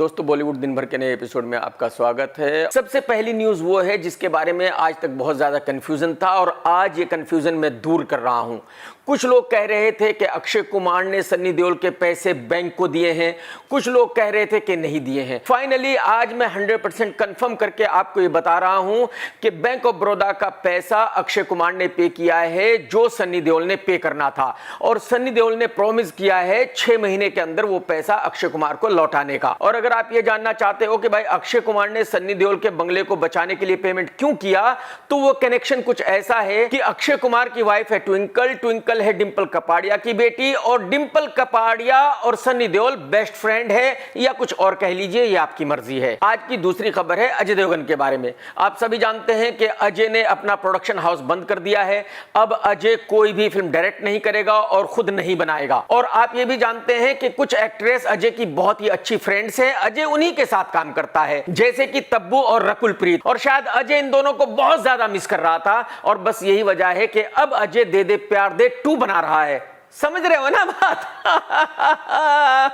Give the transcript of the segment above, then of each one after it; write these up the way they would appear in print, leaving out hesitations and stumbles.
दोस्तों बॉलीवुड दिन भर के नए एपिसोड में आपका स्वागत है। सबसे पहली न्यूज वो है जिसके बारे में आज तक बहुत ज्यादा कंफ्यूजन था और आज ये कंफ्यूजन मैं दूर कर रहा हूं। कुछ लोग कह रहे थे कि अक्षय कुमार ने सन्नी देओल के पैसे बैंक को दिए हैं, कुछ लोग कह रहे थे कि नहीं दिए हैं। फाइनली आज मैं 100% कंफर्म करके आपको ये बता रहा हूं कि बैंक ऑफ बड़ौदा का पैसा अक्षय कुमार ने पे किया है जो सन्नी देओल ने पे करना था, और सन्नी देओल ने प्रॉमिस किया है 6 महीने के अंदर वो पैसा अक्षय कुमार को लौटाने का। और अगर आप ये जानना चाहते हो कि भाई अक्षय कुमार ने सन्नी देओल के बंगले को बचाने के लिए पेमेंट क्यों किया, तो वो कनेक्शन कुछ ऐसा है कि अक्षय कुमार की वाइफ है ट्विंकल, ट्विंकल है डिंपल कपाड़िया की बेटी, और डिंपल कपाड़िया और सन्नी देओल बेस्ट फ्रेंड है, या कुछ और कह लीजिए, ये आपकी मर्जी है। आज की दूसरी खबर है अजय देवगन के बारे में। आप सभी जानते हैं कि अजय ने अपना प्रोडक्शन हाउस बंद कर दिया है। अब अजय कोई भी फिल्म डायरेक्ट नहीं करेगा और खुद नहीं बनाएगा। और आप ये भी जानते हैं कि कुछ एक्ट्रेस अजय की बहुत ही अच्छी फ्रेंड्स हैं, अजय उन्हीं के साथ काम करता है, जैसे कि तब्बू और रकुल प्रीत। और शायद अजय इन दोनों को बहुत ज्यादा मिस कर रहा था, और बस यही वजह है कि अब अजय दे दे प्यार दे 2 बना रहा है। समझ रहे हो ना बात?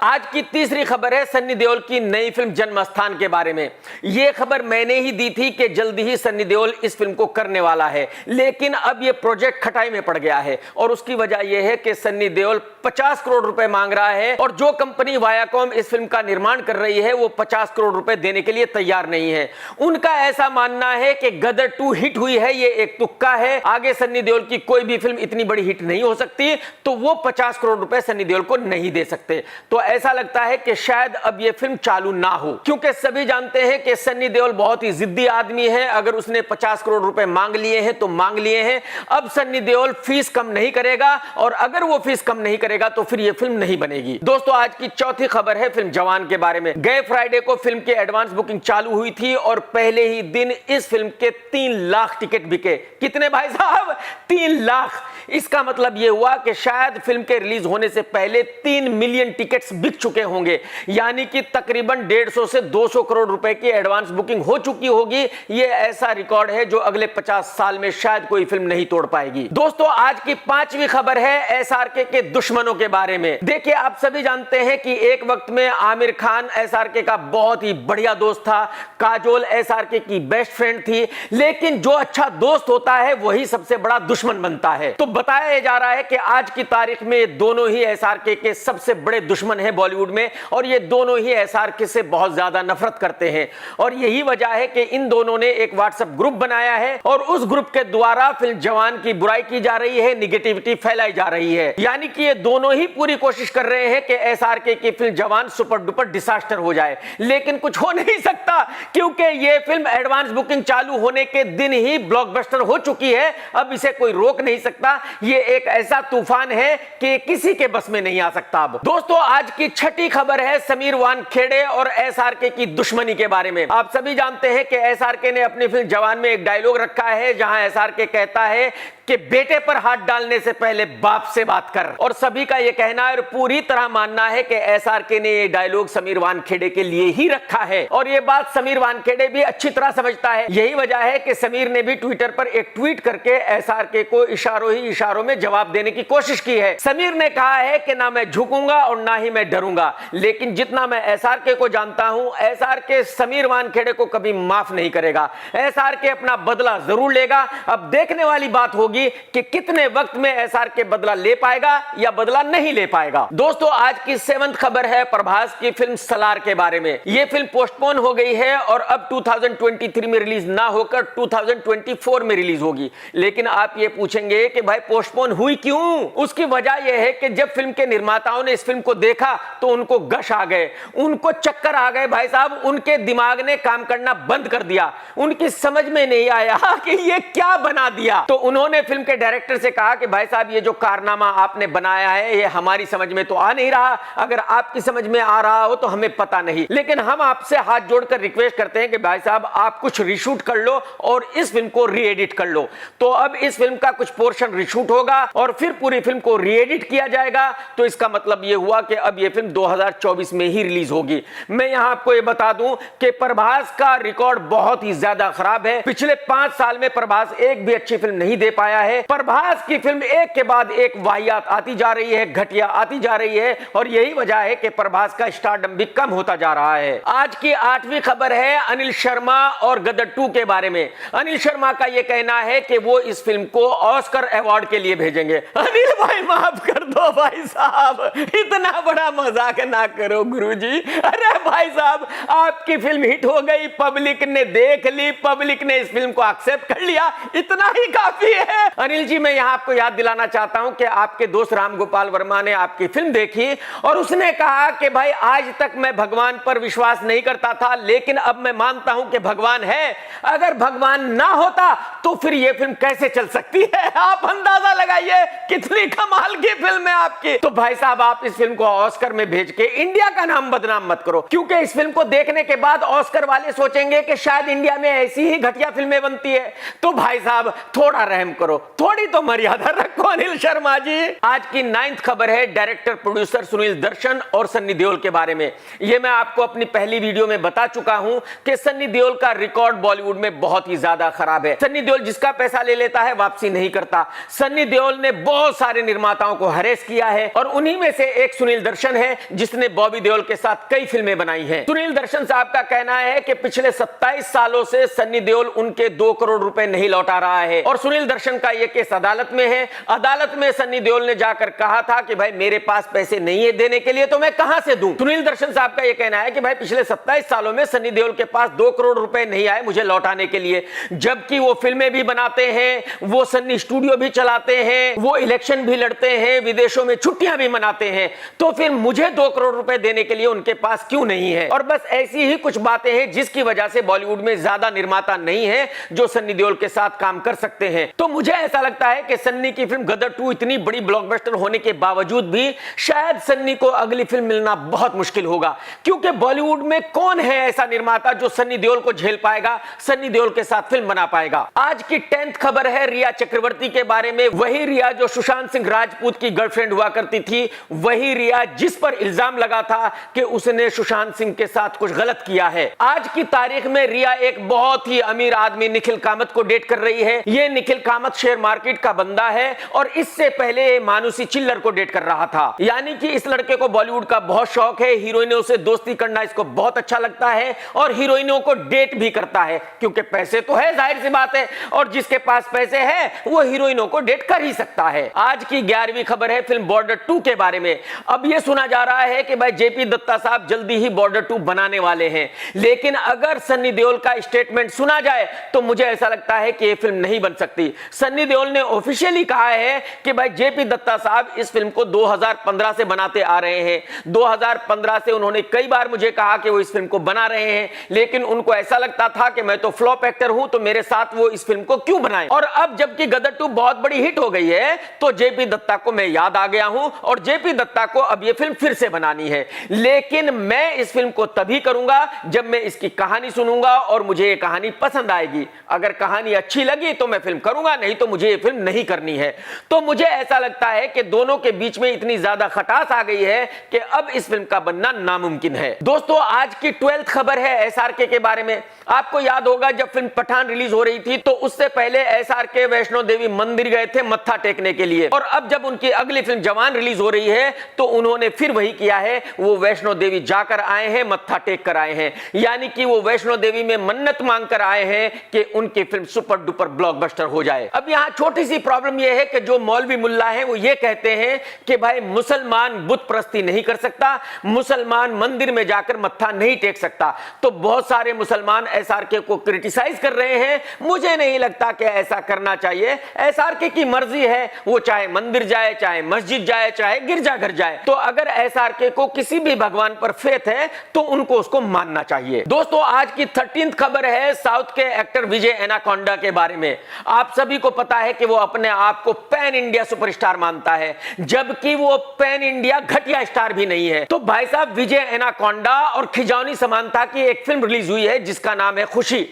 आज की तीसरी खबर है सन्नी देओल की नई फिल्म जन्मस्थान के बारे में। यह खबर मैंने ही दी थी कि जल्दी ही सन्नी देओल इस फिल्म को करने वाला है, लेकिन अब यह प्रोजेक्ट खटाई में पड़ गया है। और उसकी वजह यह है कि सन्नी देओल 50 करोड़ रुपए मांग रहा है, और जो कंपनी वायाकॉम इस फिल्म का निर्माण कर रही है वो 50 करोड़ रुपए देने के लिए तैयार नहीं है। उनका ऐसा मानना है कि गदर 2 हिट हुई है, ये एक तुक्का है, आगे सन्नी देओल की कोई भी फिल्म इतनी बड़ी हिट नहीं हो सकती, तो वो 50 करोड़ रुपए सन्नी देओल को नहीं दे सकते। तो ऐसा लगता है कि शायद अब यह फिल्म चालू ना हो, क्योंकि सभी जानते हैं कि सन्नी देओल बहुत ही जिद्दी आदमी है। अगर उसने 50 करोड़ रुपए मांग लिए हैं तो मांग लिए हैं। अब सन्नी देओल फीस कम नहीं करेगा, और अगर वो फीस कम नहीं करेगा तो फिर यह फिल्म नहीं बनेगी। दोस्तों आज की चौथी खबर है फिल्म जवान के बारे में। गए फ्राइडे को फिल्म की एडवांस बुकिंग चालू हुई थी, और पहले ही दिन इस फिल्म के 3 लाख टिकट बिके। कितने भाई साहब? 3 लाख। इसका मतलब यह हुआ कि शायद फिल्म के रिलीज होने से पहले 3 मिलियन टिकट्स बिक चुके होंगे, यानी कि तकरीबन 150 से 200 करोड़ रुपए की एडवांस बुकिंग हो चुकी होगी। यह ऐसा रिकॉर्ड है जो अगले 50 साल में शायद कोई फिल्म नहीं तोड़ पाएगी। दोस्तों आज की 5वीं खबर है एसआरके के दुश्मनों के बारे में। देखिए आप सभी जानते हैं कि एक वक्त में आमिर खान एसआरके का बहुत ही बढ़िया दोस्त था, काजोल एसआरके की बेस्ट फ्रेंड थी, लेकिन जो अच्छा दोस्त होता है वही सबसे बड़ा दुश्मन बनता है। तो बताया जा रहा है कि आज की तारीख में दोनों ही एसआरके के सबसे बड़े दुश्मन हैं बॉलीवुड में, और ये दोनों ही एसआरके से बहुत ज्यादा नफरत करते हैं। और यही वजह है कि इन दोनों ने एक व्हाट्सएप ग्रुप बनाया है, और उस ग्रुप के द्वारा फिल्म जवान की बुराई की जा रही है, निगेटिविटी फैलाई जा रही है। यानी कि ये दोनों ही पूरी कोशिश कर रहे हैं कि एसआरके की फिल्म जवान सुपर डुपर डिसास्टर हो जाए, लेकिन कुछ हो नहीं सकता, क्योंकि ये फिल्म एडवांस बुकिंग चालू होने के दिन ही ब्लॉकबस्टर हो चुकी है। अब इसे कोई रोक नहीं सकता। ये एक ऐसा तूफान है कि किसी के बस में नहीं आ सकता। अब दोस्तों आज की 6ठी खबर है समीर वानखेड़े और एसआरके की दुश्मनी के बारे में। आप सभी जानते हैं कि एसआरके ने अपनी फिल्म जवान में एक डायलॉग रखा है, जहां एसआरके कहता है कि बेटे पर हाथ डालने से पहले बाप से बात कर। और सभी का यह कहना है और पूरी तरह मानना है कि एसआरके ने यह डायलॉग समीर वानखेड़े के लिए ही रखा है, और यह बात समीर वानखेड़े भी अच्छी तरह समझता है। यही वजह है कि समीर ने भी ट्विटर पर एक ट्वीट करके एसआरके को इशारों ही इशारों में जवाब देने की कोशिश की है। समीर ने कहा है कि ना मैं झुकूंगा और ना ही मैं डरूंगा, लेकिन जितना मैं एसआरके को जानता हूं, एसआरके समीर वानखेड़े को कभी माफ नहीं करेगा। एसआरके अपना बदला जरूर लेगा। अब देखने वाली बात होगी कि कितने वक्त में एसआरके बदला ले पाएगा या बदला नहीं ले पाएगा। दोस्तों आज की 7th खबर है प्रभास की फिल्म सलार के बारे में। यह फिल्म पोस्टपोन हो गई है और अब 2023 में रिलीज ना होकर 2024 में रिलीज होगी। लेकिन आप ये पूछेंगे कि भाई पोस्टपोन हुई क्यों? उसकी वजह यह है कि जब फिल्म के निर्माताओं ने इस फिल्म को देखा तो उनको गश आ गए, उनको चक्कर आ गए भाई साहब। उनके दिमाग ने काम करना बंद कर दिया। उनकी समझ में नहीं आया कि ये क्या बना दिया। तो उन्होंने फिल्म के डायरेक्टर से कहा कि भाई साहब ये जो कारनामा आपने बनाया है ये हमारी समझ में तो आ नहीं रहा, अगर आपकी समझ में आ रहा हो तो हमें पता नहीं, लेकिन हम आपसे हाथ जोड़कर रिक्वेस्ट करते हैं कि भाई साहब आप कुछ रीशूट कर लो और इस फिल्म को रीएडिट कर लो। तो अब इस फिल्म का कुछ पोर्शन रीशूट होगा और फिर पूरी फिल्म को रीएडिट किया जाएगा। तो इसका मतलब यह हुआ कि अब यह फिल्म 2024 में ही रिलीज होगी। मैं यहां आपको यह बता दूं कि प्रभास का रिकॉर्ड बहुत ही ज्यादा खराब है। पिछले 5 साल में प्रभास एक भी अच्छी फिल्म नहीं दे पाया आया है। प्रभास की फिल्म एक के बाद एक वाहियात आती जा रही है, घटिया आती जा रही है और यही वजह है कि प्रभास का स्टारडम भी कम होता जा रहा है। आज की 8वीं खबर है अनिल शर्मा और गदर 2 के बारे में। अनिल शर्मा का यह कहना है कि वो इस फिल्म को ऑस्कर अवार्ड के लिए भेजेंगे। अनिल भाई माफ कर दो भाई साहब, इतना बड़ा मजाक ना करो गुरुजी। अरे भाई साहब, आपकी फिल्म हिट हो गई, पब्लिक ने देख ली, पब्लिक ने इस फिल्म को एक्सेप्ट कर लिया, इतना ही काफी है। अनिल जी, मैं यहां आपको याद दिलाना चाहता हूं कि आपके दोस्त राम गोपाल वर्मा ने आपकी फिल्म देखी और उसने कहा कि भाई आज तक मैं भगवान पर विश्वास नहीं करता था, लेकिन अब मैं मानता हूं कि भगवान है। अगर भगवान ना होता तो फिर यह फिल्म कैसे चल सकती है? आप अंदाजा लगाइए कितनी कमाल की फिल्म है आपकी। तो भाई साहब, आप इस फिल्म को ऑस्कर में भेज के इंडिया का नाम बदनाम मत करो, क्योंकि इस फिल्म को देखने के बाद ऑस्कर वाले सोचेंगे कि शायद इंडिया में ऐसी ही घटिया फिल्में बनती है। तो भाई साहब, थोड़ा रहम करो, थोड़ी तो मर्यादा रखो अनिल शर्मा जी। आज की 9th खबर है डायरेक्टर प्रोड्यूसर सुनील दर्शन और सन्नी देओल के बारे में। यह मैं आपको अपनी पहली वीडियो में बता चुका हूं कि सन्नी देओल का रिकॉर्ड बॉलीवुड में बहुत ही ज्यादा खराब है। सन्नी देओल जिसका पैसा ले लेता है वापसी नहीं करता। सन्नी देओल ने बहुत सारे निर्माताओं को हरेस किया है और उन्हीं में से एक सुनील दर्शन है, जिसने बॉबी देओल के साथ कई फिल्में बनाई हैं। सुनील दर्शन साहब का कहना है कि पिछले 27 सालों से सन्नी देओल उनके 2 करोड़ रुपए नहीं लौटा रहा है और सुनील दर्शन का यह केस अदालत में है। अदालत में सन्नी देओल ने जाकर कहा था कि भाई मेरे पास पैसे नहीं है देने के लिए, तो मैं कहां से दूं। सुनील दर्शन साहब का यह कहना है कि भाई पिछले 27 सालों में सन्नी देओल के पास 2 करोड़ रुपए नहीं आए मुझे लौटाने के लिए, जबकि वो फिल्में भी बनाते हैं, वो सन्नी स्टूडियो भी चलाते हैं, वो इलेक्शन भी लड़ते हैं, विदेशों में छुट्टियां भी मनाते हैं, तो फिर मुझे 2 करोड़ रुपए देने के लिए उनके पास क्यों नहीं है। और बस ऐसी ही कुछ बातें हैं जिसकी वजह से बॉलीवुड में ज्यादा निर्माता नहीं है जो सन्नी देओल के साथ काम कर सकते हैं। तो मुझे ऐसा लगता है कि सन्नी की फिल्म गदर 2 इतनी बड़ी ब्लॉकबस्टर होने के बावजूद भी शायद सन्नी को अगली फिल्म मिलना बहुत मुश्किल होगा, क्योंकि बॉलीवुड में कौन है ऐसा निर्माता जो सन्नी देओल को झेल पाएगा, सन्नी देओल के साथ फिल्म बना पाएगा। आज की 10th खबर है रिया चक्रवर्ती के बारे में। वही रिया जो सुशांत सिंह राजपूत की गर्लफ्रेंड हुआ करती थी, वही रिया जिस पर इल्जाम लगा था कि उसने सुशांत सिंह के साथ कुछ गलत किया है। आज की तारीख में रिया एक बहुत ही अमीर आदमी निखिल कामत को डेट कर रही है। यह निखिल कामत शेयर मार्केट का बंदा है और इससे पहले मानुषी चिल्लर को डेट कर रहा था। यानी कि इस लड़के को बॉलीवुड का बहुत शौक है, हीरोइनों से दोस्ती करना इसको बहुत अच्छा लगता है और हीरोइनों को डेट भी करता है, क्योंकि पैसे तो है, जाहिर सी बात है, और जिसके पास पैसे हैं वो हीरोइनों को डेट कर ही सकता है। आज की 11वीं खबर है फिल्म बॉर्डर 2 के बारे में। अब यह सुना जा रहा है कि भाई जेपी दत्ता साहब जल्दी ही बॉर्डर 2 बनाने वाले हैं, लेकिन अगर सन्नी देओल का स्टेटमेंट सुना जाए तो मुझे ऐसा लगता है कि यह फिल्म नहीं बन सकती। सन्नी देओल ने ऑफिशियली कहा है कि भाई जेपी दत्ता साहब इस फिल्म को 2015 से बनाते आ रहे हैं। 2015 से उन्होंने कई बार मुझे कहा कि वो इस फिल्म को बना रहे हैं, लेकिन उनको ऐसा लगता था कि मैं तो फ्लॉप एक्टर हूं, तो मेरे साथ वो इस फिल्म को क्यों बनाएं। और अब जबकि गदर 2 बहुत बड़ी हिट हो गई है तो जेपी दत्ता को मैं याद आ गया हूं और जेपी दत्ता को अब ये फिल्म फिर से बनानी है। लेकिन मैं इस फिल्म को तभी करूंगा जब मैं इसकी कहानी सुनूंगा और मुझे ये कहानी पसंद आएगी। अगर कहानी अच्छी लगी तो मैं फिल्म करूंगा, नहीं तो मुझे ये फिल्म नहीं करनी है। तो मुझे ऐसा लगता है कि दोनों के बीच में इतनी ज्यादा खटास आ गई है कि अब इस फिल्म का बनना नामुमकिन है। दोस्तों, आज की 12th खबर है एसआरके के बारे में। आपको याद होगा जब फिल्म पठान रिलीज हो रही थी तो उससे पहले एसआरके वैष्णो देवी मंदिर गए थे मत्था टेकने के लिए, और अब जब उनकी अगली फिल्म जवान रिलीज हो रही है तो उन्होंने फिर वही किया है, वो वैष्णो देवी जाकर आए हैं, मत्था टेक कर आए हैं। यानी कि वो वैष्णो देवी में मन्नत मांग कर आए हैं कि उनकी फिल्म सुपर डुपर ब्लॉकबस्टर हो जाए। अब यहां छोटी सी प्रॉब्लम यह है कि जो मौलवी मुल्ला है वो ये कहते हैं कि भाई मुसलमान बुत परस्ती नहीं कर सकता, मुसलमान मंदिर में जाकर मत्था नहीं टेक सकता। तो बहुत सारे मुसलमान एसआरके को क्रिटिसाइज कर रहे हैं। मुझे नहीं लगता कि ऐसा करना चाहिए। एसआरके की मर्जी है, वो चाहे मंदिर जाए, चाहे मस्जिद जाए, चाहे गिरजाघर जाए। तो अगर एसआरके को किसी भी भगवान पर फेथ है तो उनको उसको मानना चाहिए। दोस्तों, आज की 13th खबर है साउथ के एक्टर विजय एनाकोंडा के बारे में। आप सभी को पता है कि वो अपने आप को पैन इंडिया सुपरस्टार मानता है, जबकि वो पैन इंडिया घटिया स्टार भी नहीं है। तो भाई साहब, विजय एनाकोंडा और खिजौनी समांथा की एक फिल्म रिलीज हुई है जिसका नाम है खुशी।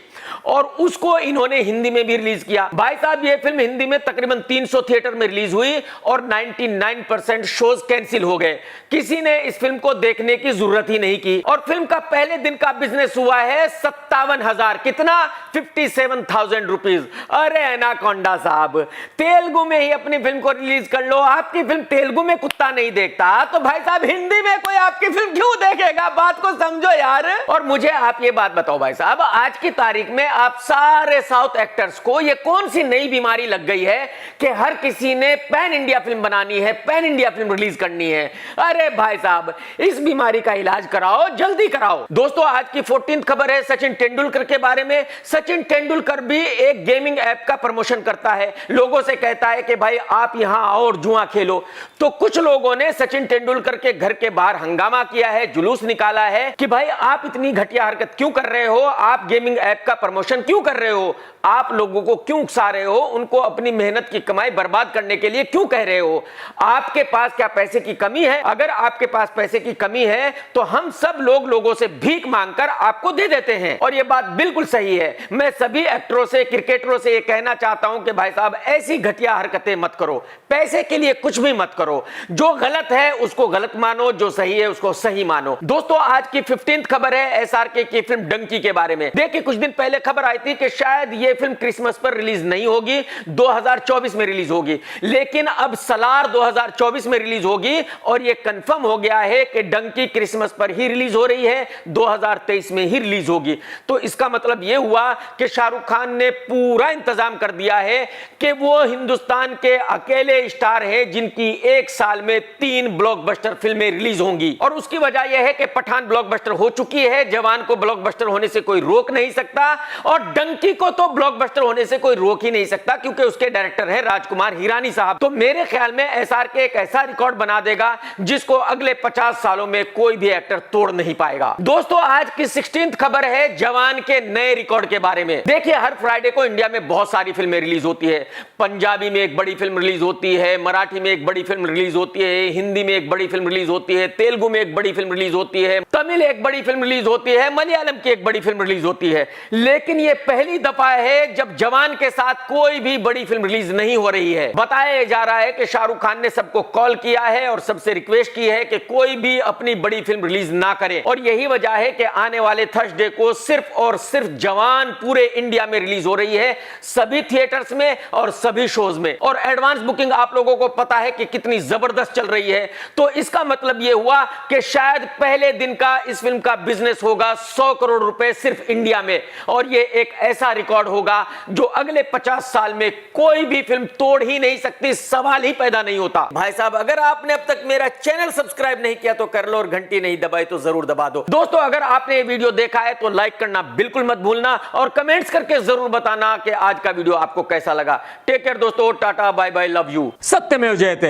और उसको इन्होंने हिंदी में भी रिलीज किया। भाई साहब ये फिल्म हिंदी में तकरीबन 300 थिएटर में रिलीज हुई और 99% शोज कैंसिल हो गए। किसी ने इस फिल्म को देखने की जरूरत ही नहीं की और फिल्म का पहले दिन का बिजनेस हुआ है 57,000, कितना 57,000 रुपीज। अरे एनाकोंडा साहब, तेलुगु में ही अपनी फिल्म को रिलीज कर लो। आपकी फिल्म तेलुगु में कुत्ता नहीं देखता तो भाई साहब हिंदी में कोई आपकी फिल्म क्यों देखेगा? बात को समझो यार। और मुझे आप ये बात बताओ भाई साहब, आज की तारीख में आप सारे साउथ एक्टर्स को ये कौन सी नई बीमारी लग गई है कि हर किसी ने पैन इंडिया फिल्म बनानी है, पैन इंडिया फिल्म रिलीज करनी है? अरे भाई साहब इस बीमारी का इलाज कराओ, जल्दी कराओ। दोस्तों आज की 14th खबर है सचिन तेंदुलकर के बारे में। सचिन तेंदुलकर भी एक गेमिंग ऐप का प्रमोशन करता है, लोगों से कहता है कि भाई आप यहां आओ और जुआ खेलो। तो कुछ लोगों ने सचिन तेंदुलकर के घर के बाहर हंगामा किया है, जुलूस निकाला है कि भाई आप इतनी घटिया हरकत क्यों कर रहे हो, आप गेमिंग ऐप का प्रमोशन क्यों कर रहे हो, आप लोगों को क्यों उकसा रहे हो, उनको अपनी मेहनत की कमाई बर्बाद करने के लिए क्यों कह रहे हो? आपके पास क्या पैसे की कमी है? अगर आपके पास पैसे की कमी है तो हम सब लोगों से भीख मांगकर आपको दे देते हैं। और यह बात बिल्कुल सही है। मैं सभी एक्टरों से, क्रिकेटरों से यह कहना चाहता हूं कि भाई साहब ऐसी घटिया हरकतें मत करो, पैसे के लिए कुछ भी मत करो। जो गलत है उसको गलत मानो, जो सही है उसको सही मानो। दोस्तों आज की 15th खबर है एसआरके की फिल्म डंकी के बारे में। देखिए कुछ दिन पहले खबर आई थी कि शायद यह फिल्म क्रिसमस पर रिलीज नहीं होगी, 2024 में रिलीज होगी, लेकिन अब सलार 2024 में रिलीज होगी और यह कंफर्म हो गया है कि डंकी क्रिसमस पर ही रिलीज हो रही है, 2023 में ही रिलीज होगी। तो इसका मतलब यह हुआ कि शाहरुख खान ने पूरा इंतजाम कर दिया है कि वो हिंदुस्तान के अकेले स्टार हैं जिनकी एक साल में 3 ब्लॉकबस्टर फिल्में रिलीज होंगी। और उसकी वजह यह है कि पठान ब्लॉकबस्टर हो चुकी है, जवान को ब्लॉकबस्टर होने से कोई रोक नहीं सकता और डंकी को तो ब्लॉकबस्टर होने से कोई रोक ही नहीं सकता क्योंकि उसके डायरेक्टर है राजकुमार हिरानी साहब। तो मेरे ख्याल में एसआरके एक ऐसा रिकॉर्ड बना देगा जिसको अगले 50 सालों में कोई भी एक्टर तोड़ नहीं पाएगा। दोस्तों आज की 16th खबर है जवान के नए रिकॉर्ड के बारे में। देखिए हर फ्राइडे को इंडिया में बहुत सारी फिल्में रिलीज होती है। पंजाबी में एक बड़ी फिल्म रिलीज होती है, मराठी में एक बड़ी फिल्म रिलीज होती है, हिंदी में एक बड़ी फिल्म रिलीज होती है, तेलुगु में एक बड़ी फिल्म रिलीज होती है, तमिल एक बड़ी फिल्म रिलीज होती है, मलयालम की एक बड़ी फिल्म रिलीज होती है। लेकिन यह पहली दफा है जब जवान के साथ कोई भी बड़ी फिल्म रिलीज नहीं हो रही है। बताया जा रहा है कि शाहरुख खान ने सबको कॉल किया है और सबसे रिक्वेस्ट की है कि कोई भी अपनी बड़ी फिल्म रिलीज ना करे और यही वजह है कि आने वाले थर्सडे को सिर्फ और सिर्फ जवान पूरे इंडिया में रिलीज हो रही है, सभी थिएटर्स में और सभी शोज में। और एडवांस बुकिंग आप लोगों को पता है कि कितनी जबरदस्त चल रही है। तो इसका मतलब यह हुआ कि शायद पहले दिन का इस फिल्म का बिजनेस होगा 100 करोड़ रुपए सिर्फ इंडिया में और यह एक ऐसा रिकॉर्ड होगा जो अगले 50 साल में कोई भी फिल्म तोड़ ही नहीं सकती, सवाल ही पैदा नहीं होता। भाई साहब अगर आपने अब तक मेरा चैनल सब्सक्राइब नहीं किया तो कर लो और घंटी नहीं दबाई तो जरूर दबा दो। दोस्तों अगर आपने ये वीडियो देखा है तो लाइक करना बिल्कुल मत भूलना और कमेंट्स करके जरूर बताना कि आज का वीडियो आपको कैसा लगा। टेक केयर दोस्तों, tata bye bye, love you. सत्यमेव जयते।